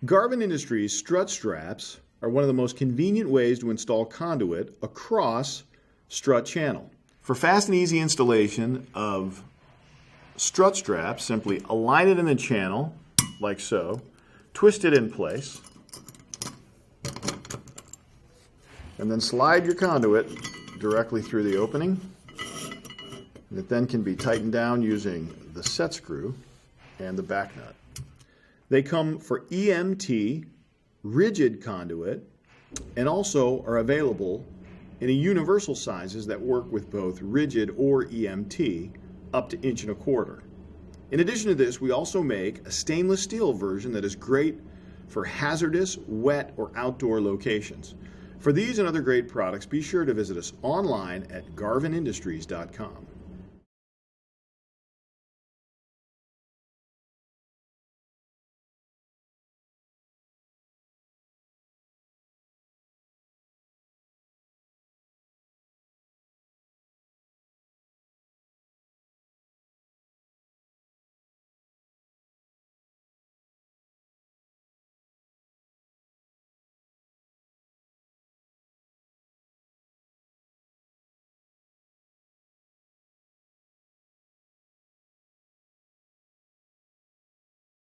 Garvin Industries strut straps are one of the most convenient ways to install conduit across strut channel. For fast and easy installation of strut straps, simply align it in the channel like so, twist it in place, and then slide your conduit directly through the opening. And it then can be tightened down using the set screw and the back nut. They come for EMT, rigid conduit, and also are available in a universal sizes that work with both rigid or EMT up to 1.25 inches. In addition to this, we also make a stainless steel version that is great for hazardous, wet, or outdoor locations. For these and other great products, be sure to visit us online at garvinindustries.com.